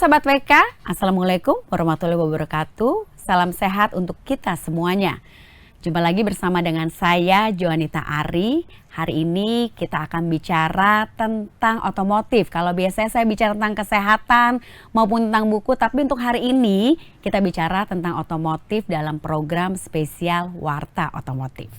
Sahabat WK, Assalamualaikum warahmatullahi wabarakatuh. Salam sehat untuk kita semuanya. Jumpa lagi bersama dengan saya, Joanita Ari. Hari ini kita akan bicara tentang otomotif. Kalau biasanya saya bicara tentang kesehatan maupun tentang buku, tapi untuk hari ini kita bicara tentang otomotif dalam program spesial Warta Otomotif.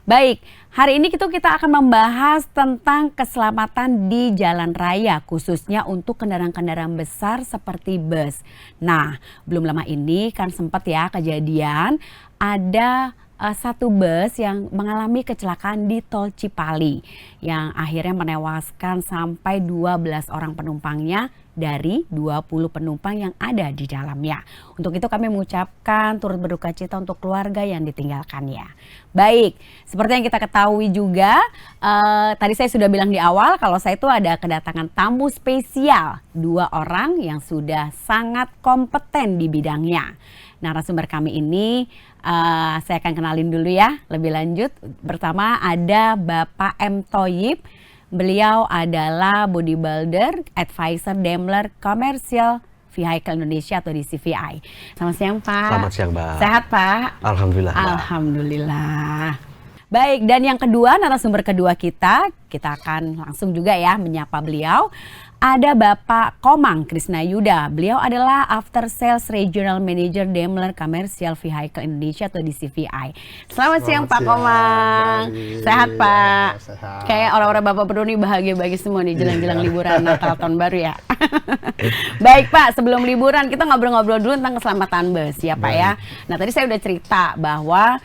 Baik, hari ini kita akan membahas tentang keselamatan di jalan raya, khususnya untuk kendaraan-kendaraan besar seperti bus. Nah, belum lama ini kan sempat ya kejadian ada satu bus yang mengalami kecelakaan di Tol Cipali yang akhirnya menewaskan sampai 12 orang penumpangnya dari 20 penumpang yang ada di dalamnya. Untuk itu kami mengucapkan turut berduka cita untuk keluarga yang ditinggalkannya. Baik, seperti yang kita ketahui juga, tadi saya sudah bilang di awal kalau saya itu ada kedatangan tamu spesial, 2 orang yang sudah sangat kompeten di bidangnya. Narasumber kami ini saya akan kenalin dulu ya lebih lanjut. Pertama ada Bapak M. Thoyib. Beliau adalah bodybuilder, advisor Daimler Commercial Vehicle Indonesia atau DCVI. Selamat siang Pak. Selamat siang Mbak. Sehat Pak? Alhamdulillah. Alhamdulillah. Baik, dan yang kedua, narasumber kedua kita akan langsung juga ya menyapa beliau. Ada Bapak Komang Krisna Yuda. Beliau adalah After Sales Regional Manager Daimler Commercial Vehicle Indonesia atau DCVI. Selamat siang Pak Komang. Sehat Pak? Sehat. Kayak orang-orang Bapak berdua nih bahagia-bahagia semua nih jelang-jelang liburan Natal tahun baru ya. Baik Pak, sebelum liburan kita ngobrol-ngobrol dulu tentang keselamatan bus ya Pak ya. Nah tadi saya udah cerita bahwa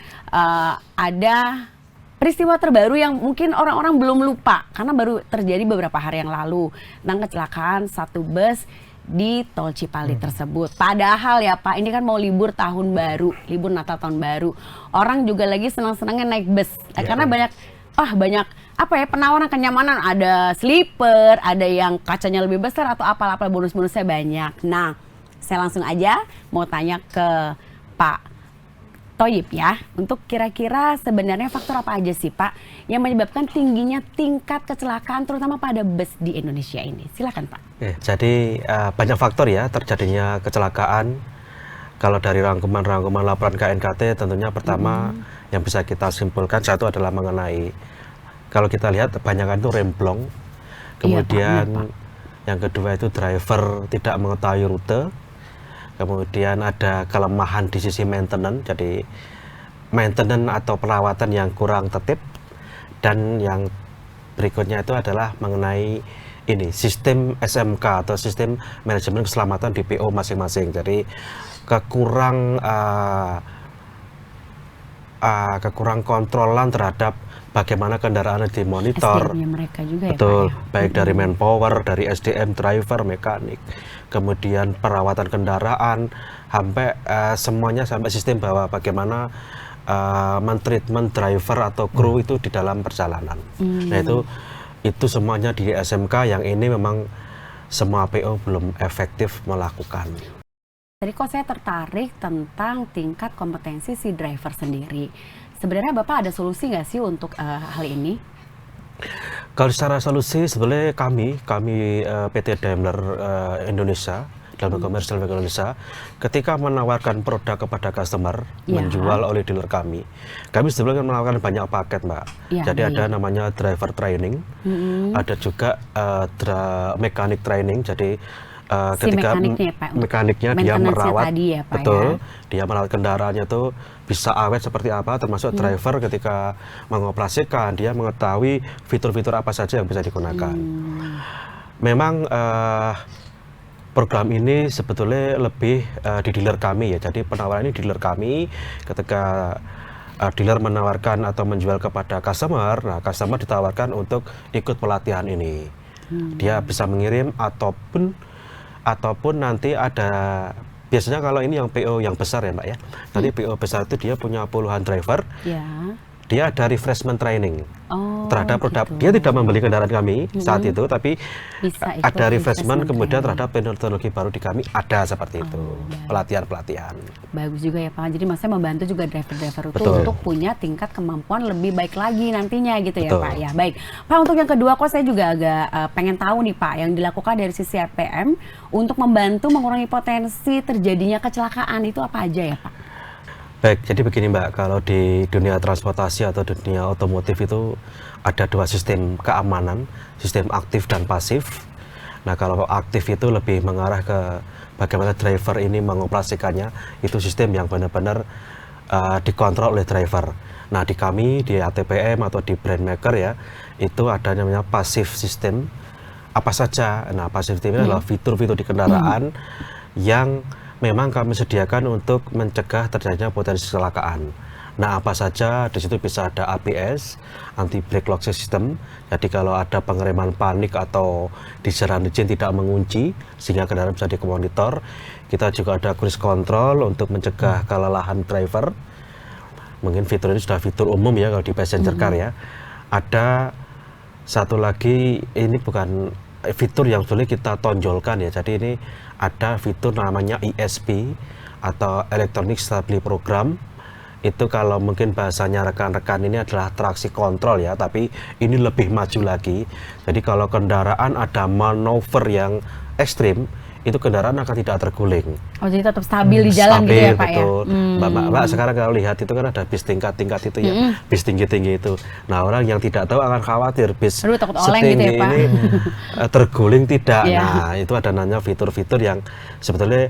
ada peristiwa terbaru yang mungkin orang-orang belum lupa karena baru terjadi beberapa hari yang lalu tentang kecelakaan satu bus di Tol Cipali tersebut. Padahal ya Pak, ini kan mau libur tahun baru, libur Natal tahun baru. Orang juga lagi senang-senangnya naik bus karena banyak apa ya penawaran kenyamanan, ada sleeper, ada yang kacanya lebih besar atau apa-apa bonus-bonusnya banyak. Nah, saya langsung aja mau tanya ke Pak Thoyib ya, untuk kira-kira sebenarnya faktor apa aja sih Pak yang menyebabkan tingginya tingkat kecelakaan terutama pada bus di Indonesia ini? Silakan Pak. Jadi banyak faktor ya terjadinya kecelakaan. Kalau dari rangkuman laporan KNKT tentunya pertama yang bisa kita simpulkan satu adalah mengenai kalau kita lihat kebanyakan itu remblong. Kemudian Pak. Yang kedua itu driver tidak mengetahui rute. Kemudian ada kelemahan di sisi maintenance, jadi maintenance atau perawatan yang kurang tertib. Dan yang berikutnya itu adalah mengenai ini sistem SMK atau sistem manajemen keselamatan di PO masing-masing. Jadi kekurang kontrolan terhadap bagaimana kendaraan dimonitor. SDM-nya mereka juga betul, ya Pak ya? baik dari manpower, dari SDM, driver, mekanik, kemudian perawatan kendaraan, sampai semuanya sampai sistem bahwa bagaimana mentreatment driver atau kru itu di dalam perjalanan. Nah itu semuanya di SMK yang ini memang semua PO belum efektif melakukan. Tadi kok saya tertarik tentang tingkat kompetensi si driver sendiri. Sebenarnya Bapak ada solusi nggak sih untuk hal ini? Kalau secara solusi sebenarnya kami PT Daimler Indonesia, Daimler Commercial Vehicle Indonesia, ketika menawarkan produk kepada customer, menjual oleh dealer kami sebenarnya menawarkan banyak paket Mbak. Jadi ada namanya driver training, ada juga mechanic training, jadi ketika mekaniknya dia merawat tadi ya, Pak, betul, dia merawat kendaraannya tuh bisa awet seperti apa, termasuk driver ketika mengoperasikan dia mengetahui fitur-fitur apa saja yang bisa digunakan. Memang program ini sebetulnya lebih di dealer kami ya, jadi penawaran ini dealer kami ketika dealer menawarkan atau menjual kepada customer, nah customer ditawarkan untuk ikut pelatihan ini. Dia bisa mengirim ataupun nanti ada, biasanya kalau ini yang PO yang besar ya Mbak ya, nanti PO besar itu dia punya puluhan driver, dia ada refreshment training terhadap produk. Gitu. Dia tidak membeli kendaraan kami saat itu, tapi Bisa ikut ada refreshment kemudian training. terhadap teknologi baru di kami ada seperti itu, pelatihan-pelatihan. Bagus juga ya Pak. Jadi maksudnya membantu juga driver-driver itu Betul. untuk punya tingkat kemampuan lebih baik lagi nantinya gitu ya Betul. Pak ya. Baik. Pak, untuk yang kedua kok saya juga agak pengen tahu nih Pak, yang dilakukan dari sisi RPM untuk membantu mengurangi potensi terjadinya kecelakaan itu apa aja ya Pak? Baik, jadi begini Mbak, kalau di dunia transportasi atau dunia otomotif itu ada dua sistem keamanan, sistem aktif dan pasif. Nah, kalau aktif itu lebih mengarah ke bagaimana driver ini mengoperasikannya, itu sistem yang benar-benar dikontrol oleh driver. Nah, di kami, di ATPM atau di brand maker ya, itu ada namanya pasif system. Apa saja? Nah, pasif system ini adalah fitur-fitur di kendaraan yang memang kami sediakan untuk mencegah terjadinya potensi kecelakaan. Nah, apa saja di situ bisa ada ABS, anti brake lock system. Jadi kalau ada pengereman panik atau di jalan izin tidak mengunci sehingga kendaraan bisa dimonitor. Kita juga ada cruise control untuk mencegah kelelahan driver. Mungkin fitur ini sudah fitur umum ya kalau di passenger car ya. Ada satu lagi, ini bukan fitur yang sulit kita tonjolkan ya. Jadi ini ada fitur namanya ESP atau Electronic Stability Program. Itu kalau mungkin bahasanya rekan-rekan ini adalah traksi kontrol ya, tapi ini lebih maju lagi. Jadi kalau kendaraan ada manuver yang ekstrim, itu kendaraan akan tidak terguling. Oh, jadi tetap stabil di jalan gitu ya Pak betul. ya? Mbak, sekarang kalau lihat itu kan ada bis tingkat-tingkat itu ya, bis tinggi-tinggi itu. Nah, orang yang tidak tahu akan khawatir bis Aduh, takut oleng gitu ya, Pak. ini terguling tidak. Iya. Nah, itu ada namanya fitur-fitur yang sebetulnya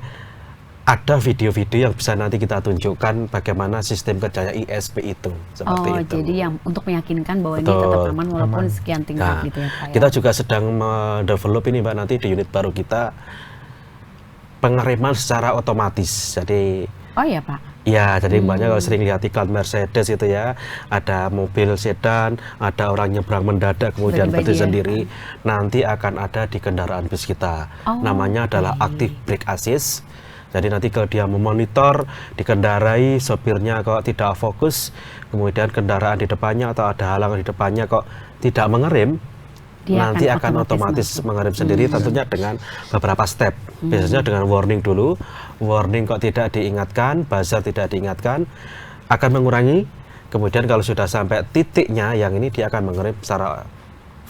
ada video-video yang bisa nanti kita tunjukkan bagaimana sistem kerjanya ISP itu, seperti Oh, itu. jadi yang untuk meyakinkan bahwa ini Betul. tetap aman walaupun sekian tingkat gitu ya Pak ya? Kita juga sedang mendevelop ini Mbak, nanti di unit baru kita pengereman secara otomatis. Jadi Oh iya Pak? ya, jadi mbaknya kalau sering lihat iklan Mercedes itu ya, ada mobil sedan, ada orang nyebrang mendadak kemudian Tiba-tiba berhenti dia, sendiri, nanti akan ada di kendaraan bis kita. Oh, Namanya adalah Active Brake Assist. Jadi nanti kalau dia memonitor, dikendarai, sopirnya kok tidak fokus, kemudian kendaraan di depannya atau ada halangan di depannya kok tidak mengerem, Dia nanti akan otomatis otomatis mengerem sendiri, tentunya dengan beberapa step. Biasanya dengan warning dulu, warning kok tidak diingatkan, buzzer tidak diingatkan, akan mengurangi. Kemudian kalau sudah sampai titiknya yang ini, dia akan mengerem secara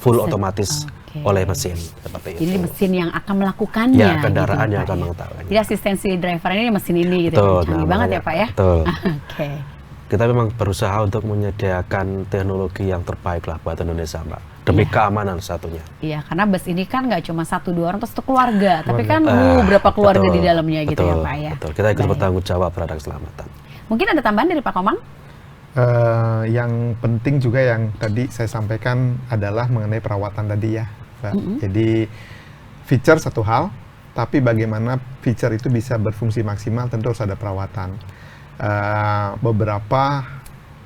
full otomatis oleh mesin, seperti Jadi itu. mesin yang akan melakukannya. Ya, kendaraan gitu, yang Pak, akan ya? mengetahuinya. Jadi asistensi driver ini mesin ini gitu. Betul, Canggih nah, banget ya makanya, Pak ya? betul. Oke. Kita memang berusaha untuk menyediakan teknologi yang terbaik lah buat Indonesia, Mbak. Demi keamanan satunya. Iya, karena bus ini kan nggak cuma satu dua orang, terus satu keluarga, tapi kan berapa keluarga Betul, di dalamnya gitu ya betul, Pak ya? Betul, kita ikut Baik. bertanggung jawab terhadap keselamatan. Mungkin ada tambahan dari Pak Komang? Yang penting juga yang tadi saya sampaikan adalah mengenai perawatan tadi ya, Mbak. Jadi feature satu hal, tapi bagaimana feature itu bisa berfungsi maksimal tentu harus ada perawatan. Beberapa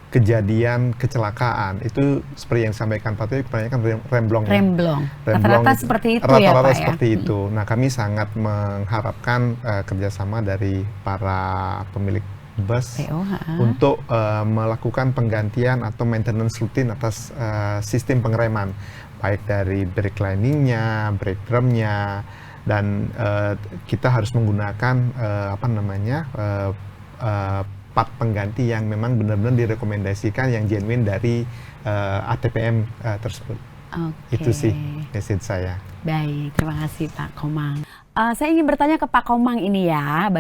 kejadian kecelakaan itu seperti yang disampaikan Pak Tio, kebanyakan remblong. Ya. Remblong. Remblong Rata-rata itu- seperti itu ya rata-rata Pak ya? seperti itu. Nah, kami sangat mengharapkan kerjasama dari para pemilik bus PO, untuk melakukan penggantian atau maintenance rutin atas sistem pengereman, baik dari brake liningnya, brake drumnya, dan kita harus menggunakan part pengganti yang memang benar-benar direkomendasikan, yang genuine dari ATPM tersebut. Oke. Itu sih message saya. Baik, terima kasih Pak Komang. Saya ingin bertanya ke Pak Komang ini ya,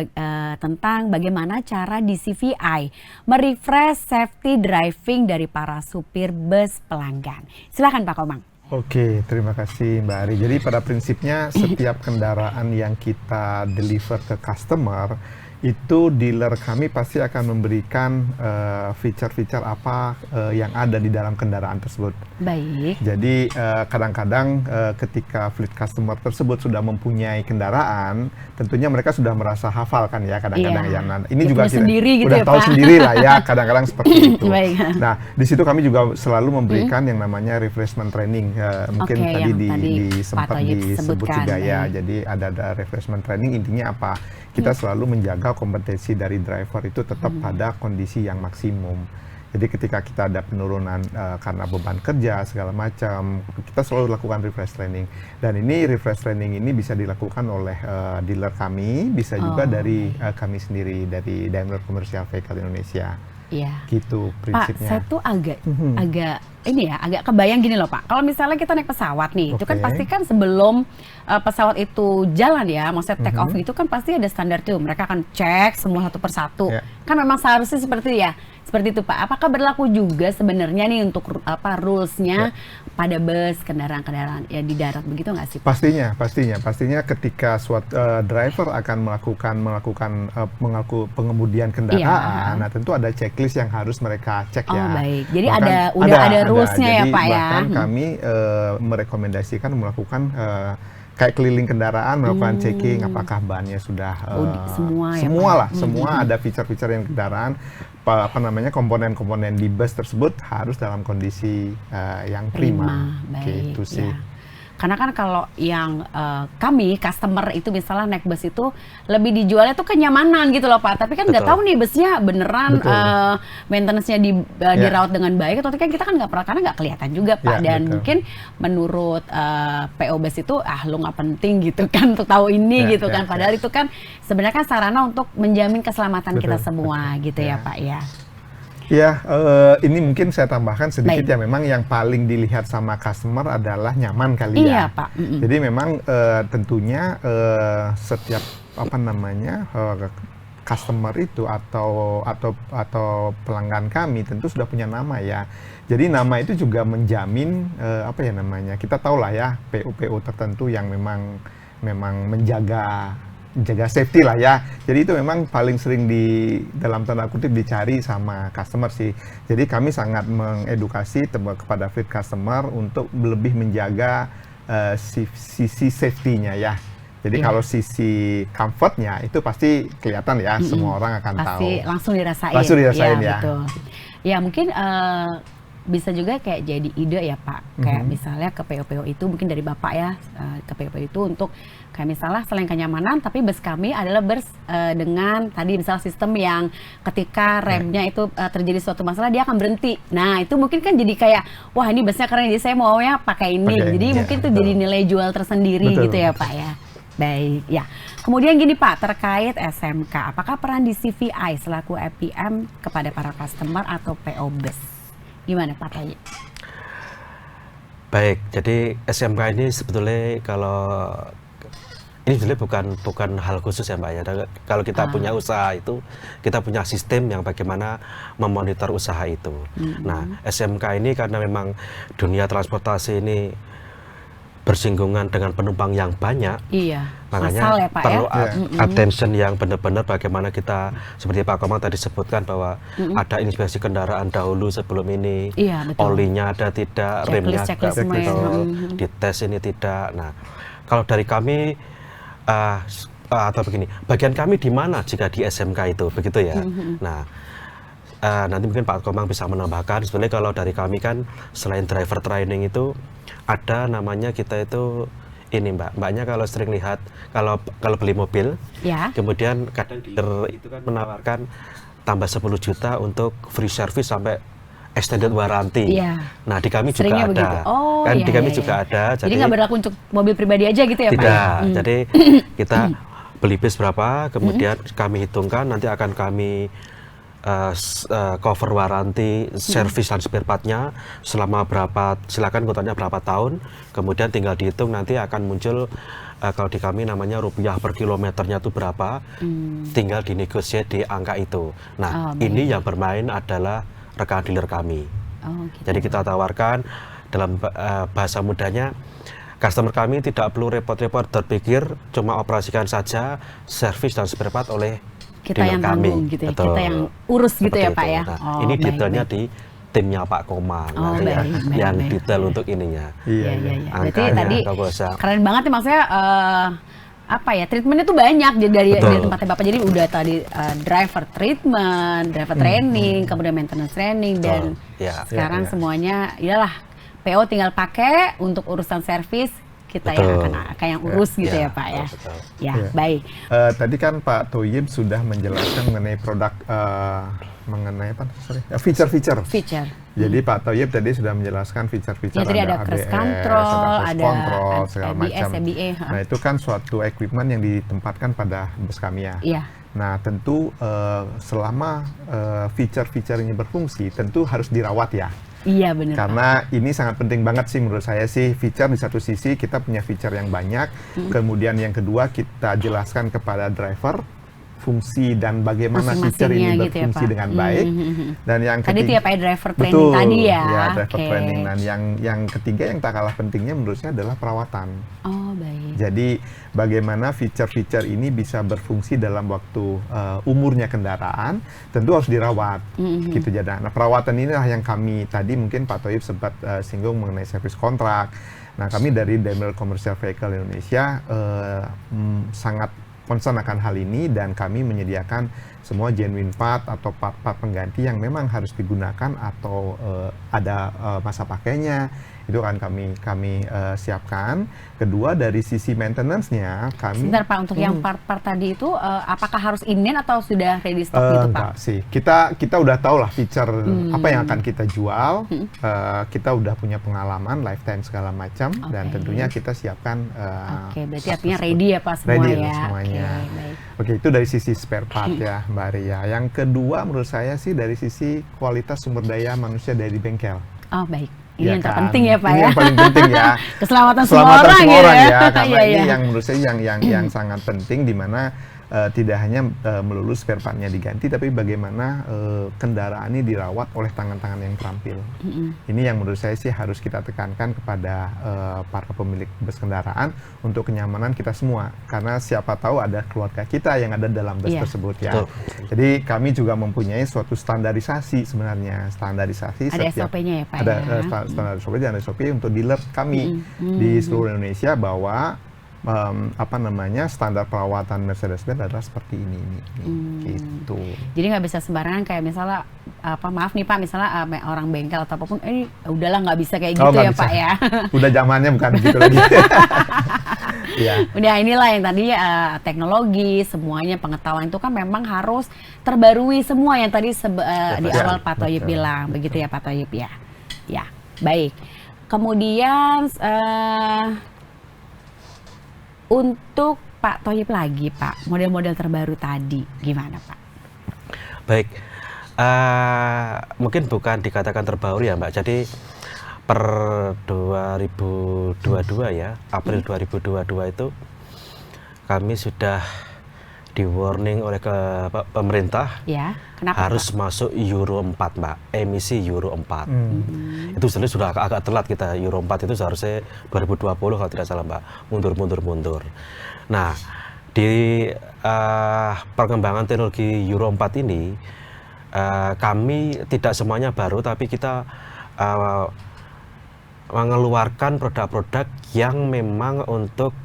tentang bagaimana cara di CVI merefresh safety driving dari para supir bus pelanggan. Silakan Pak Komang. Oke, terima kasih Mbak Ari. Jadi pada prinsipnya setiap kendaraan yang kita deliver ke customer, itu dealer kami pasti akan memberikan feature-feature apa yang ada di dalam kendaraan tersebut. Baik. Jadi kadang-kadang ketika fleet customer tersebut sudah mempunyai kendaraan, tentunya mereka sudah merasa hafal kan ya kadang-kadang Iya. ya. Nah, Dia ini juga punya sendiri gitu udah ya, tahu Pak. sendiri lah ya, kadang-kadang seperti itu. Baik. Nah, di situ kami juga selalu memberikan yang namanya refreshment training. Mungkin Oke, tadi yang tadi sempat Pak Toyib disebut sebutkan, juga ya. baik. Jadi ada refreshment training, intinya apa? Kita selalu menjaga kompetensi dari driver itu tetap pada kondisi yang maksimum. Jadi ketika kita ada penurunan karena beban kerja segala macam, kita selalu lakukan refresh training. Dan ini refresh training ini bisa dilakukan oleh dealer kami, bisa juga dari kami sendiri, dari Daimler Commercial Vehicle Indonesia. Iya. Gitu Pak, prinsipnya. saya tuh agak kebayang gini loh Pak. Kalau misalnya kita naik pesawat nih, itu kan Oke. pasti kan sebelum pesawat itu jalan ya, maksudnya take off itu kan pasti ada standar tuh. Mereka akan cek semua satu persatu. Ya. Kan memang seharusnya seperti itu Pak. Apakah berlaku juga sebenarnya nih untuk rulesnya pada bus, kendaraan-kendaraan ya di darat begitu nggak sih Pak? Pastinya ketika suatu driver akan melakukan pengemudian kendaraan, nah tentu ada checklist yang harus mereka cek Oh ya. baik, jadi Bahkan udah ada rulesnya ya Jadi Pak ya. bahkan kami merekomendasikan melakukan kayak keliling kendaraan, melakukan checking apakah bannya sudah Semua ya, semua Pak. lah, semua ada fitur-fitur yang kendaraan, komponen-komponen di bus tersebut harus dalam kondisi yang prima. Baik. Gitu sih. Ya. Karena kan kalau yang kami customer itu misalnya naik bus itu lebih dijualnya tuh kenyamanan gitu loh Pak. Tapi kan nggak Betul. tahu nih busnya beneran Betul. maintenance-nya dirawat dengan baik atau kan kita kan nggak pernah, karena nggak kelihatan juga Pak. Ya, Dan betul. mungkin menurut PO bus itu lu nggak penting gitu kan untuk tahu ini Ya, gitu ya, kan. Padahal itu kan sebenarnya kan sarana untuk menjamin keselamatan kita Betul, semua gitu ya Ya. Pak ya. Ya, ini mungkin saya tambahkan sedikit Baik. ya. Memang yang paling dilihat sama customer adalah nyaman kali Iya ya. Pak. Jadi memang tentunya setiap customer itu atau pelanggan kami tentu sudah punya nama ya. Jadi nama itu juga menjamin kita tahu lah ya PO tertentu yang memang menjaga safety lah ya. Jadi itu memang paling sering dalam tanda kutip dicari sama customer sih. Jadi kami sangat mengedukasi kepada fleet customer untuk lebih menjaga sisi safety-nya ya. Jadi kalau sisi comfortnya itu pasti kelihatan ya, semua orang akan tahu. Pasti langsung dirasain. Langsung dirasain ya. Betul. Ya mungkin bisa juga kayak jadi ide ya Pak, kayak misalnya ke PO-PO itu mungkin dari Bapak ya, ke PO-PO itu untuk kayak misalnya selain kenyamanan, tapi bus kami adalah bus dengan tadi misalnya sistem yang ketika remnya itu terjadi suatu masalah dia akan berhenti. Nah itu mungkin kan jadi kayak wah ini busnya keren, jadi saya maunya pakai ini. Pakai Jadi ini, mungkin ya, itu betul. jadi nilai jual tersendiri Betul. gitu ya Pak ya. Baik, ya. Kemudian gini Pak, terkait SMK, apakah peran di CVI selaku APM kepada para customer atau PO bus? Gimana Pak Tayi? Baik, jadi SMK ini sebetulnya ini sebenarnya bukan hal khusus ya Mbak ya. Kalau kita punya usaha itu, kita punya sistem yang bagaimana memonitor usaha itu. Nah, SMK ini karena memang dunia transportasi ini bersinggungan dengan penumpang yang banyak, Iya, makanya massal ya Pak perlu ya? attention yang benar-benar bagaimana kita, seperti Pak Komang tadi sebutkan bahwa ada inspeksi kendaraan dahulu sebelum ini, Iya, betul. olinya ada tidak, remnya Checklist semua ya. betul, dites ini tidak. Nah, kalau dari kami atau begini, bagian kami di mana jika di SMK itu, begitu ya. Nah, nanti mungkin Pak Komang bisa menambahkan. Sebenarnya kalau dari kami kan selain driver training itu ada namanya kita itu ini mbaknya kalau sering lihat kalau beli mobil, Ya. kemudian kadang dealer itu kan menawarkan tambah 10 juta untuk free service sampai extended warranty. Iya. Nah di kami Seringnya juga begitu. ada, Oh, kan iya, di kami iya, juga iya. ada. Jadi nggak berlaku untuk mobil pribadi aja gitu ya Pak? Tidak, Ya? jadi kita beli bis berapa, kemudian kami hitungkan, nanti akan kami cover warranty, service dan spare partnya selama berapa, silakan kontraknya berapa tahun, kemudian tinggal dihitung nanti akan muncul kalau di kami namanya rupiah per kilometernya itu berapa, tinggal dinegosiasi di angka itu. Nah, ini yang bermain adalah rekan dealer kami. Oh, gitu. Jadi kita tawarkan dalam bahasa mudanya, customer kami tidak perlu repot-repot berpikir, cuma operasikan saja servis dan spare part oleh Kita dealer yang tanggung gitu ya, kita yang urus gitu Seperti ya Pak itu. ya? Nah, Oh, ini baik, detailnya baik. di timnya Pak Komang, Oh, nanti ya, baik, yang baik. detail untuk ininya. Iya, iya, iya. Berarti Angkanya, tadi kalau bisa. keren banget nih maksudnya apa ya, treatmentnya tuh banyak dari Betul. tempatnya Bapak. Jadi udah tadi driver treatment, driver training, kemudian maintenance training, dan Ya. sekarang Ya, ya. semuanya iyalah PO tinggal pakai untuk urusan servis, kita Betul. yang akan yang urus gitu ya Pak ya. betul. Ya, Ya. baik. Tadi kan Pak Thoyib sudah menjelaskan mengenai produk, mengenai apa? Sorry, feature-feature. Feature. Jadi Pak Thoyib tadi sudah menjelaskan feature-feature, Ya, tadi ada cruise control, cruise ada control, segala ABS, macam. ABA, Nah itu kan suatu equipment yang ditempatkan pada bus kami ya. Iya. Nah tentu selama feature-feature ini berfungsi, tentu harus dirawat ya. Iya benar. Karena ini sangat penting banget sih menurut saya sih, feature di satu sisi kita punya feature yang banyak, kemudian yang kedua kita jelaskan kepada driver fungsi dan bagaimana feature ini Masing-masingnya gitu ya, berfungsi Pak. dengan baik. Dan yang Tadi itu ya Pak driver training betul, tadi ya. ya driver Oke. training. Dan yang ketiga yang tak kalah pentingnya menurut saya adalah perawatan. Oh baik. Jadi bagaimana feature-feature ini bisa berfungsi dalam waktu umurnya kendaraan, tentu harus dirawat. Gitu jadi. Nah perawatan inilah yang kami tadi mungkin Pak Thoyib sempat singgung mengenai service kontrak. Nah kami dari Daimler Commercial Vehicle Indonesia sangat concern akan hal ini dan kami menyediakan semua genuine part atau part-part pengganti yang memang harus digunakan atau ada masa pakainya, itu akan kami siapkan. Kedua dari sisi maintenance-nya kami Sebentar Pak, untuk yang part-part tadi itu apakah harus in atau sudah ready stock gitu Pak? enggak sih, kita udah tahu lah feature apa yang akan kita jual. Kita udah punya pengalaman lifetime segala macam dan Oke. tentunya kita siapkan. Oke, berarti artinya ready ya Pak semua Ready ya. semuanya. Oke, baik. Oke, itu dari sisi spare part ya, Mbak Ria. Yang kedua menurut saya sih dari sisi kualitas sumber daya manusia dari bengkel. Oh baik. Ini Ya yang kan? terpenting ya Pak Ini ya. yang paling penting ya. Keselamatan semua Keselamatan orang semua ya. orang ya, karena Iya, ini iya. yang menurut saya yang sangat penting, di mana tidak hanya melulu spare part-nya diganti, tapi bagaimana kendaraan ini dirawat oleh tangan-tangan yang terampil. Ini yang menurut saya sih harus kita tekankan kepada para pemilik bus kendaraan untuk kenyamanan kita semua, karena siapa tahu ada keluarga kita yang ada dalam bus Iya. tersebut ya. Betul. Jadi kami juga mempunyai suatu standarisasi sebenarnya, standarisasi Ada setiap SOP-nya ya Pak ada ya. standar SOP dan SOP untuk dealer kami di seluruh Indonesia bahwa standar perawatan Mercedes-Benz adalah seperti ini gitu. Jadi nggak bisa sembarangan kayak misalnya maaf nih Pak, misalnya orang bengkel atau apapun, udahlah nggak bisa kayak gitu nggak ya bisa. Pak ya. Udah zamannya bukan begitu lagi. Ya. Udah inilah yang tadi teknologi semuanya pengetahuan itu kan memang harus terbarui semua yang tadi di Betul. awal Pak Thoyib Betul. bilang begitu ya Pak Thoyib ya. Ya baik. Kemudian untuk Pak Thoyib lagi Pak, model-model terbaru tadi gimana Pak? Baik, mungkin bukan dikatakan terbaru ya Mbak. Jadi per 2022 ya, April 2022 itu kami sudah di warning oleh pemerintah Ya, kenapa harus Pak? masuk Euro 4 Mbak, emisi Euro 4. Itu sebenarnya sudah agak telat kita, Euro 4 itu seharusnya 2020 kalau tidak salah Mbak, mundur. Nah, di perkembangan teknologi Euro 4 ini, kami tidak semuanya baru, tapi kita mengeluarkan produk-produk yang memang untuk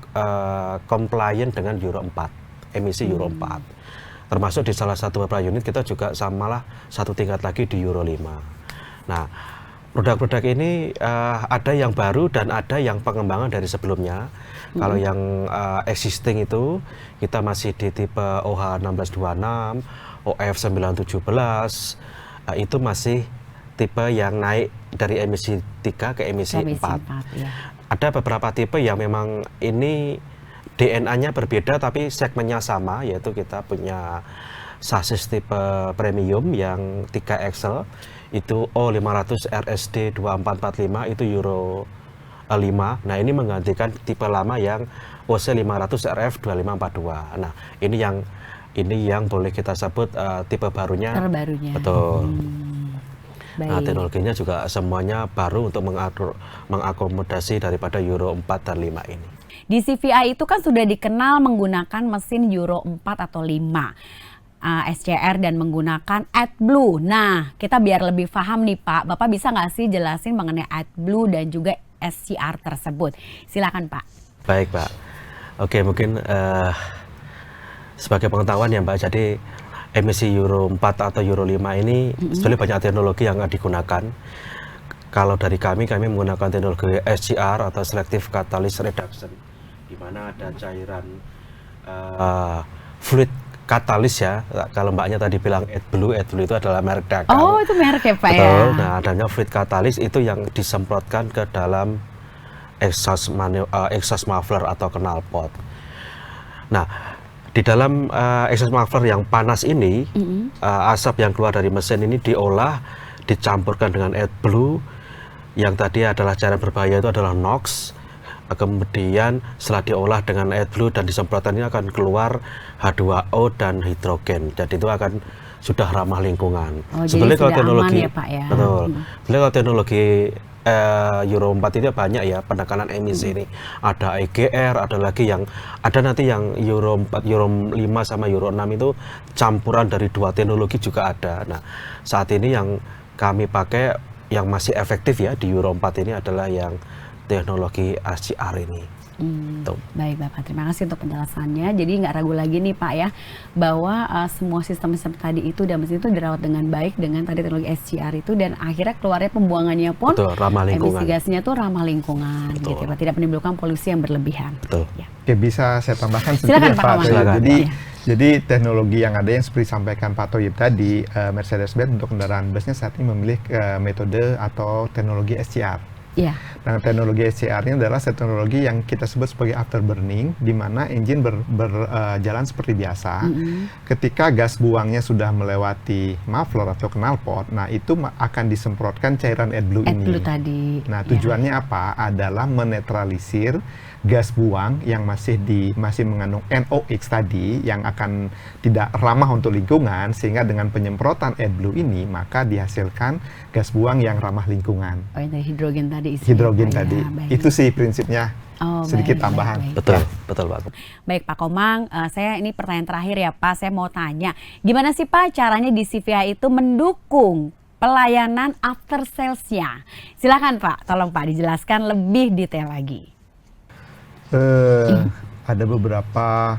compliant dengan Euro 4, emisi Euro 4. Termasuk di salah satu beberapa unit kita juga samalah satu tingkat lagi di Euro 5. Nah, produk-produk ini ada yang baru dan ada yang pengembangan dari sebelumnya. Kalau yang existing itu kita masih di tipe OH 1626, OF 917, itu masih tipe yang naik dari emisi 3 ke emisi 4. Ya. Ada beberapa tipe yang memang ini DNA-nya berbeda tapi segmennya sama, yaitu kita punya sasis tipe premium yang 3 axle itu O500 RSD 2445 itu Euro 5. Nah, ini menggantikan tipe lama yang OC 500 RF 2542. Nah, ini yang boleh kita sebut tipe barunya. Terbarunya. Betul. Baik. Nah, teknologinya juga semuanya baru untuk mengakomodasi daripada Euro 4 dan 5 ini. Di CVI itu kan sudah dikenal menggunakan mesin Euro 4 atau 5 SCR dan menggunakan AdBlue. Nah, kita biar lebih paham nih Pak, Bapak bisa nggak sih jelasin mengenai AdBlue dan juga SCR tersebut? Silakan Pak. Baik Pak. Oke, mungkin sebagai pengetahuan ya Mbak, jadi emisi Euro 4 atau Euro 5 ini sebenarnya banyak teknologi yang digunakan. Kalau dari kami menggunakan teknologi SCR atau Selective Catalyst Reduction, di mana ada cairan fluid katalis ya. Kalau mbaknya tadi bilang AdBlue itu adalah merek dagang. Oh, itu merek ya Pak ya? Betul. Nah, adanya fluid katalis itu yang disemprotkan ke dalam exhaust muffler atau knalpot. Nah, di dalam exhaust muffler yang panas ini, asap yang keluar dari mesin ini diolah, dicampurkan dengan AdBlue, yang tadi adalah cairan berbahaya itu adalah NOx. Kemudian setelah diolah dengan AdBlue dan disemprotkan ini akan keluar H2O dan hidrogen. Jadi itu akan sudah ramah lingkungan. Oh, sebenarnya kalau teknologi, aman ya Pak ya? Betul. Sebenarnya kalau teknologi Euro 4 itu banyak ya penekanan emisi ini. Ada EGR, ada lagi yang nanti yang Euro 4, Euro 5 sama Euro 6 itu campuran dari dua teknologi juga ada. Nah, saat ini yang kami pakai yang masih efektif ya di Euro 4 ini adalah yang teknologi SCR ini. Baik Bapak, terima kasih untuk penjelasannya. Jadi nggak ragu lagi nih Pak ya, bahwa semua sistem-sistem tadi itu dan mesin itu dirawat dengan baik dengan tadi teknologi SCR itu, dan akhirnya keluarnya pembuangannya pun ramah lingkungan. Emisi gasnya tuh ramah lingkungan, gitu Pak, tidak menimbulkan polusi yang berlebihan. Betul. Ya. Oke, bisa saya tambahkan Silakan, sedikit Pak Pak. Ahmad. Silakan. Jadi teknologi yang ada yang seperti disampaikan Pak Thoyib tadi, Mercedes-Benz untuk kendaraan busnya saat ini memilih metode atau teknologi SCR. Iya. Nah, teknologi SCR ini adalah teknologi yang kita sebut sebagai afterburning, di mana engine berjalan seperti biasa. Ketika gas buangnya sudah melewati muffler atau knalpot, nah itu akan disemprotkan cairan AdBlue ini. AdBlue tadi. Nah, tujuannya apa? Adalah menetralisir gas buang yang masih mengandung NOx tadi, yang akan tidak ramah untuk lingkungan, sehingga dengan penyemprotan AdBlue ini maka dihasilkan gas buang yang ramah lingkungan. Oh, yang dari hidrogen tadi. Hidrogen Pak, tadi. ya, Itu sih prinsipnya. Sedikit baik, tambahan. baik. Betul, betul Pak. Baik Pak Komang, saya ini pertanyaan terakhir ya Pak, saya mau tanya, gimana sih Pak caranya di CVA itu mendukung pelayanan after sales-nya? Silakan Pak, tolong Pak dijelaskan lebih detail lagi. Ada beberapa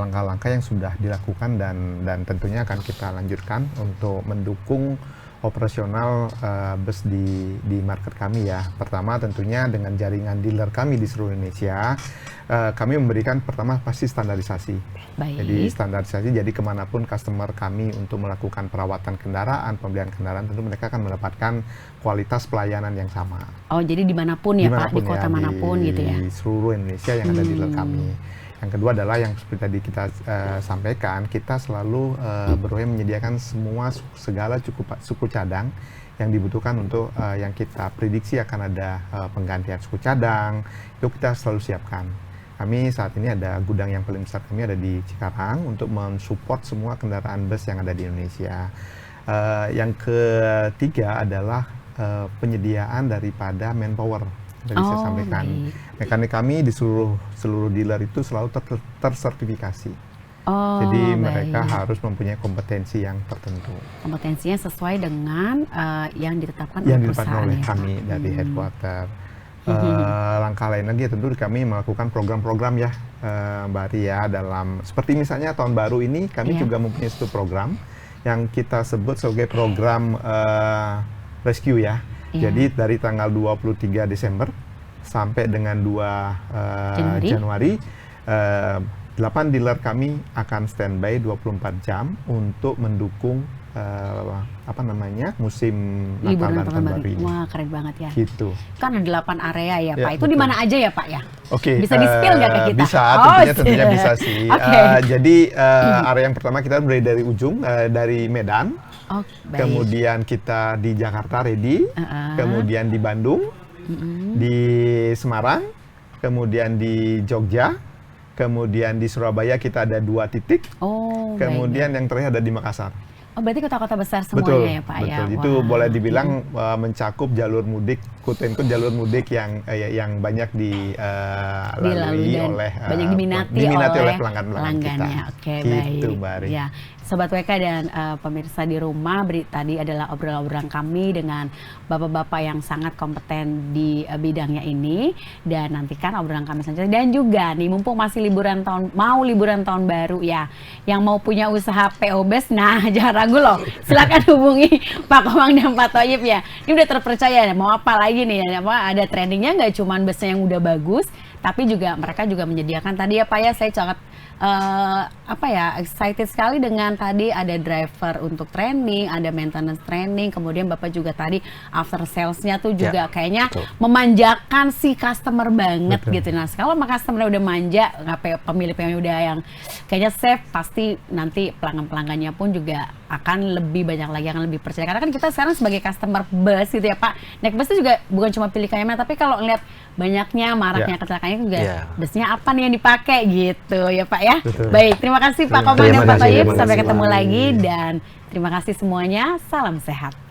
langkah-langkah yang sudah dilakukan dan tentunya akan kita lanjutkan untuk mendukung operasional bus di market kami ya. Pertama tentunya dengan jaringan dealer kami di seluruh Indonesia, kami memberikan pertama pasti standarisasi. Baik. Jadi standarisasi, jadi kemanapun customer kami untuk melakukan perawatan kendaraan, pembelian kendaraan, tentu mereka akan mendapatkan kualitas pelayanan yang sama. Oh, jadi dimanapun ya Pak, di kota ya, manapun gitu ya? Di seluruh Indonesia yang ada dealer kami. Yang kedua adalah yang seperti tadi kita sampaikan, kita selalu berupaya menyediakan segala suku cadang yang dibutuhkan untuk yang kita prediksi akan ada penggantian suku cadang, itu kita selalu siapkan. Kami saat ini ada gudang yang paling besar kami ada di Cikarang untuk mensupport semua kendaraan bus yang ada di Indonesia. Yang ketiga adalah penyediaan daripada manpower. Tadi saya sampaikan, mekanik kami di seluruh dealer itu selalu tersertifikasi. Jadi mereka harus mempunyai kompetensi yang tertentu. Kompetensinya sesuai dengan yang ditetapkan oleh kami dari headquarter. Langkah lain lagi tentu kami melakukan program-program ya, Mbak Ari ya, dalam seperti misalnya tahun baru ini kami juga mempunyai satu program yang kita sebut sebagai program rescue ya. Jadi dari tanggal 23 Desember sampai dengan 2 Januari 8 dealer kami akan standby 24 jam untuk mendukung musim Natal dan Tahun Baru ini. Wah, keren banget ya. Gitu. Kan ada 8 area ya Pak. Itu betul. di mana aja ya Pak ya? Oke. Bisa di-spill nggak ke kita? Bisa, tentunya bisa sih. Jadi area yang pertama kita mulai dari ujung, dari Medan. Kemudian kita di Jakarta ready, kemudian di Bandung, di Semarang, kemudian di Jogja, kemudian di Surabaya kita ada 2 titik, kemudian yang terakhir ada di Makassar. Oh, berarti kota-kota besar semuanya ya Pak ya? Betul, itu boleh dibilang mencakup jalur mudik, quote-unquote jalur mudik yang banyak dilalui oleh banyak diminati oleh pelanggan kita. Oke, gitu, baik. Mbak Ari. Ya, Sobat WK dan pemirsa di rumah, tadi adalah obrolan-obrolan kami dengan bapak-bapak yang sangat kompeten di bidangnya ini, dan nantikan obrolan kami selanjutnya. Dan juga nih, mumpung masih liburan tahun baru ya, yang mau punya usaha PO Best, nah jangan ragu loh, silakan hubungi Pak Komang dan Pak Thoyib ya. Ini udah terpercaya, mau apa lagi nih ya, ada trainingnya, nggak cuma busnya yang udah bagus, tapi juga mereka juga menyediakan tadi ya Pak ya, saya sangat excited sekali dengan tadi ada driver untuk training, ada maintenance training, kemudian Bapak juga tadi after salesnya tuh juga kayaknya memanjakan si customer banget gitu. Nah, kalau customer udah manja, pemilik udah yang kayaknya safe, pasti nanti pelanggan-pelanggannya pun juga akan lebih banyak lagi yang lebih percaya. Karena kan kita sekarang sebagai customer bus gitu ya Pak, naik bus itu juga bukan cuma pilih KM-nya, tapi kalau ngeliat banyaknya maraknya kecelakaannya juga busnya apa nih yang dipakai gitu ya Pak ya. Betul. Baik, terima kasih Pak Komang dan Pak Thoyib. Sampai ketemu Terima kasih. lagi, dan terima kasih semuanya. Salam sehat.